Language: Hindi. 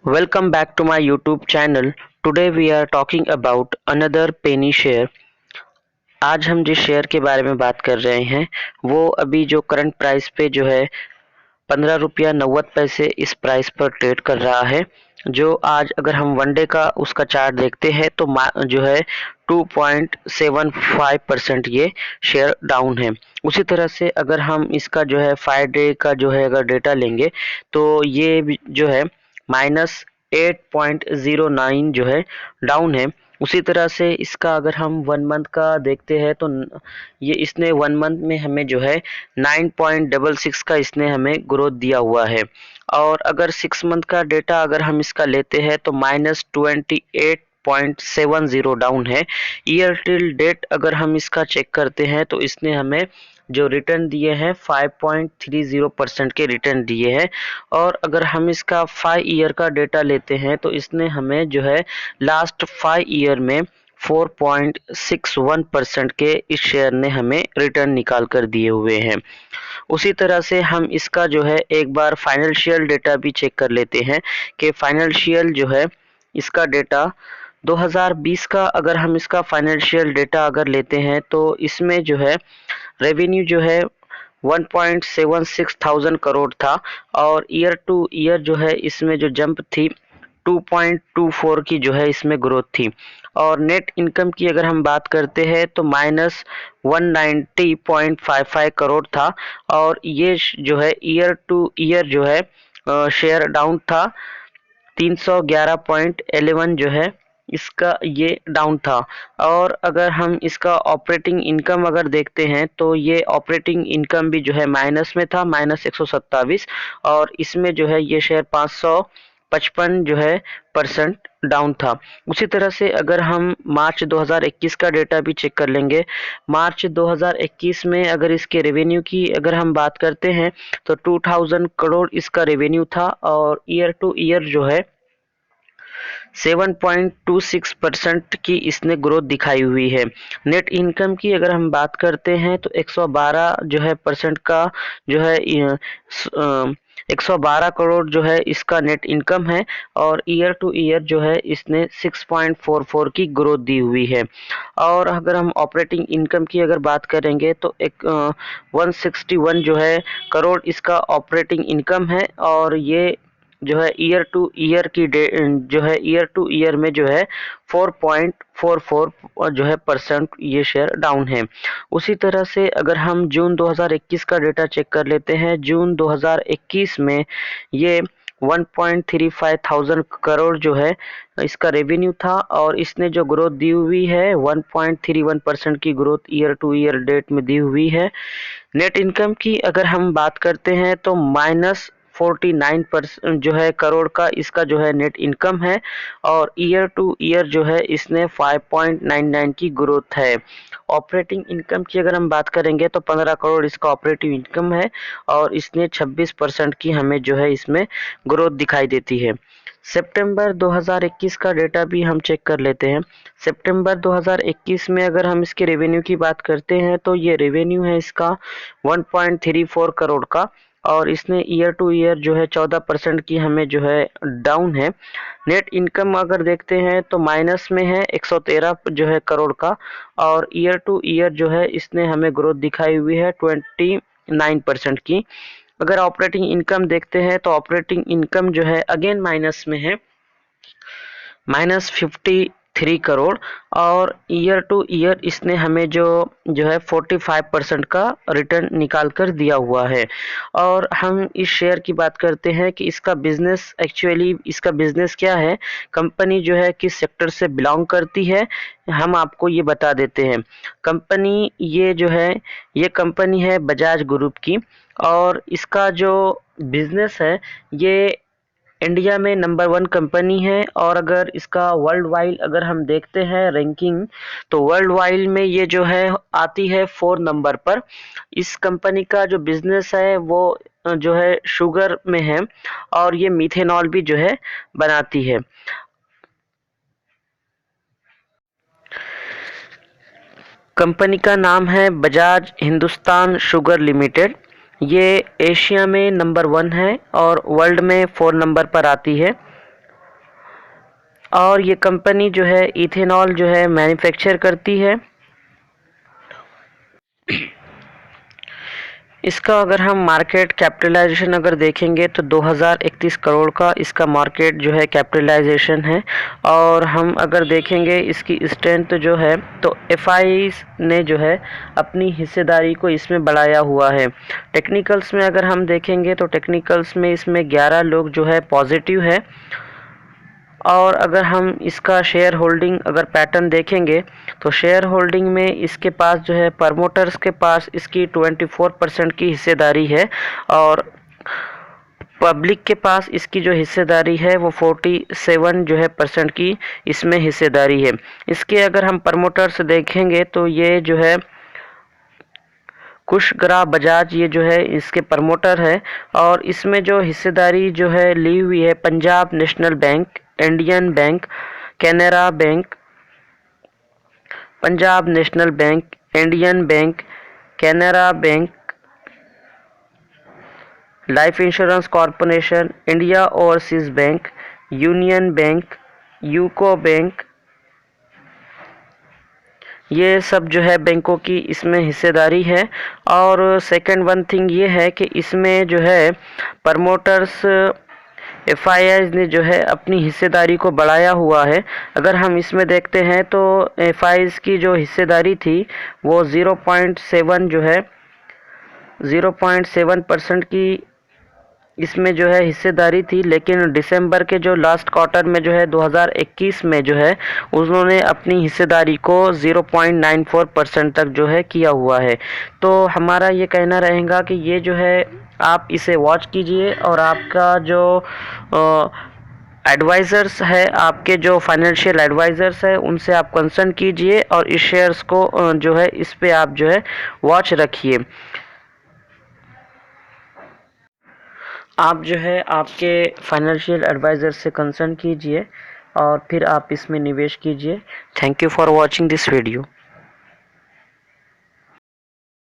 Welcome back to my YouTube channel. Today we are talking about another penny share. आज हम जिस शेयर के बारे में बात कर रहे हैं वो अभी जो करंट प्राइस पे जो है 15 रुपया 90 पैसे इस प्राइस पर ट्रेड कर रहा है। जो आज अगर हम वन डे का उसका चार्ट देखते हैं तो जो है 2.75% ये शेयर डाउन है। उसी तरह से अगर हम इसका जो है 5 डे का जो है अगर डेटा लेंगे तो ये जो है -8.09 जो है डाउन है। उसी तरह से इसका अगर हम 1 मंथ का देखते हैं तो ये इसने 1 मंथ में हमें जो है 9.66 का इसने हमें ग्रोथ दिया हुआ है। और अगर 6 मंथ का डेटा अगर हम इसका लेते हैं तो -28.70 डाउन है। ईयर टिल डेट अगर हम इसका चेक करते हैं तो इसने हमें जो रिटर्न दिए हैं 5.30% के रिटर्न दिए हैं। और अगर हम इसका 5 ईयर का डेटा लेते हैं तो इसने हमें जो है लास्ट 5 ईयर में 4.61% के इस शेयर ने हमें रिटर्न निकाल कर दिए हुए हैं। उसी तरह से हम इसका जो है एक बार फाइनेंशियल डेटा भी चेक कर लेते हैं कि फाइनेंशियल जो है इसका डेटा 2020 का अगर हम इसका फाइनेंशियल डेटा अगर लेते हैं तो इसमें जो है रेवेन्यू जो है 1.76 थाउजेंड करोड़ था। और ईयर टू ईयर जो है इसमें जो जंप थी 2.24 की जो है इसमें ग्रोथ थी। और नेट इनकम की अगर हम बात करते हैं तो -190.55 करोड़ था। और ये जो है ईयर टू ईयर जो है शेयर डाउन था 311.11 जो है इसका ये डाउन था। और अगर हम इसका ऑपरेटिंग इनकम अगर देखते हैं तो ये ऑपरेटिंग इनकम भी जो है माइनस में था -127। और इसमें जो है ये शेयर 555 जो है परसेंट डाउन था। उसी तरह से अगर हम मार्च 2021 का डेटा भी चेक कर लेंगे, मार्च 2021 में अगर इसके रेवेन्यू की अगर हम बात करते हैं तो 2000 करोड़ इसका रेवेन्यू था। और ईयर टू ईयर जो है 7.26% की इसने ग्रोथ दिखाई हुई है। नेट इनकम की अगर हम बात करते हैं तो 112 जो है परसेंट का जो है 112 करोड़ जो है इसका नेट इनकम है। और ईयर टू ईयर जो है इसने 6.44 की ग्रोथ दी हुई है। और अगर हम ऑपरेटिंग इनकम की अगर बात करेंगे तो 161 जो है करोड़ इसका ऑपरेटिंग इनकम है। और ये जो है ईयर टू ईयर की जो है ईयर टू ईयर में जो है 4.44 जो है परसेंट ये शेयर डाउन है। उसी तरह से अगर हम जून 2021 का डेटा चेक कर लेते हैं, जून 2021 में ये 1.35 थाउजेंड करोड़ जो है इसका रेवेन्यू था। और इसने जो ग्रोथ दी हुई है 1.31% की growth year to year date में दी हुई है। नेट इनकम की अगर हम बात करते हैं तो -49% जो है करोड़ का इसका जो है नेट इनकम है। और ईयर टू ईयर जो है इसने 5.99 की ग्रोथ है। ऑपरेटिंग इनकम की अगर हम बात करेंगे तो 15 करोड़ इसका ऑपरेटिव इनकम है। और इसने 26% की हमें जो है इसमें ग्रोथ दिखाई देती है। सितंबर 2021 का डेटा भी हम चेक कर लेते हैं। सितंबर 2021 में अगर हम इसके रेवेन्यू की बात करते हैं तो ये रेवेन्यू है इसका 1.34 करोड़ का। और इसने ईयर टू ईयर जो है 14% की हमें जो है डाउन है। नेट इनकम अगर देखते हैं तो माइनस में है 113 जो है करोड़ का। और ईयर टू ईयर जो है इसने हमें ग्रोथ दिखाई हुई है 29% की। अगर ऑपरेटिंग इनकम देखते हैं तो ऑपरेटिंग इनकम जो है अगेन माइनस में है -53 करोड़। और ईयर टू ईयर इसने हमें जो है 45% का रिटर्न निकाल कर दिया हुआ है। और हम इस शेयर की बात करते हैं कि इसका बिजनेस एक्चुअली इसका बिजनेस क्या है, कंपनी जो है किस सेक्टर से बिलोंग करती है, हम आपको ये बता देते हैं। कंपनी ये जो है ये कंपनी है बजाज ग्रुप की। और इसका जो बिजनेस है ये इंडिया में नंबर 1 कंपनी है। और अगर इसका वर्ल्ड वाइड अगर हम देखते हैं रैंकिंग तो वर्ल्ड वाइड में ये जो है आती है 4 नंबर पर। इस कंपनी का जो बिजनेस है वो जो है शुगर में है। और ये मिथेनॉल भी जो है बनाती है। कंपनी का नाम है बजाज हिंदुस्तान शुगर लिमिटेड। ये एशिया में नंबर 1 है और वर्ल्ड में 4 नंबर पर आती है। और ये कंपनी जो है इथेनॉल जो है मैन्युफैक्चर करती है। इसका अगर हम मार्केट कैपिटलाइजेशन अगर देखेंगे तो 2031 करोड़ का इसका मार्केट जो है कैपिटलाइजेशन है। और हम अगर देखेंगे इसकी स्ट्रेंथ जो है तो एफआईज ने जो है अपनी हिस्सेदारी को इसमें बढ़ाया हुआ है। टेक्निकल्स में अगर हम देखेंगे तो टेक्निकल्स में इसमें 11 लोग जो है पॉजिटिव है। और अगर हम इसका शेयर होल्डिंग अगर पैटर्न देखेंगे तो शेयर होल्डिंग में इसके पास जो है प्रमोटर्स के पास इसकी 24% की हिस्सेदारी है और पब्लिक के पास इसकी जो हिस्सेदारी है वो 47 जो है % की इसमें हिस्सेदारी है। इसके अगर हम प्रमोटर्स देखेंगे तो ये जो है कुशग्रा बजाज ये जो है इसके प्रमोटर है। और इसमें जो हिस्सेदारी जो है ली हुई है Punjab national bank, Indian bank, Canara bank, Punjab national bank, Indian bank, Canara bank, life insurance corporation, India overseas bank, union bank, UCO bank, ये सब जो है बैंकों की इसमें हिस्सेदारी है। और सेकंड वन थिंग ये है कि इसमें जो है प्रमोटर्स एफआईआईज ने जो है अपनी हिस्सेदारी को बढ़ाया हुआ है। अगर हम इसमें देखते हैं तो एफआईआईज की जो हिस्सेदारी थी वो 0.7 जो है 0.7% की इसमें जो है हिस्सेदारी थी। लेकिन दिसंबर के जो लास्ट क्वार्टर में जो है 2021 में जो है उन्होंने अपनी हिस्सेदारी को 0.94% तक जो है किया हुआ है। तो हमारा ये कहना रहेगा कि ये जो है आप इसे वॉच कीजिए और आपका जो एडवाइज़र्स है, आपके जो फाइनेंशियल एडवाइज़र्स है उनसे आप कंसल्ट कीजिए और इस शेयर्स को जो है इस पे आप जो है वॉच रखिए। आप जो है आपके फाइनेंशियल एडवाइज़र से कंसल्ट कीजिए और फिर आप इसमें निवेश कीजिए। Thank you for watching this video.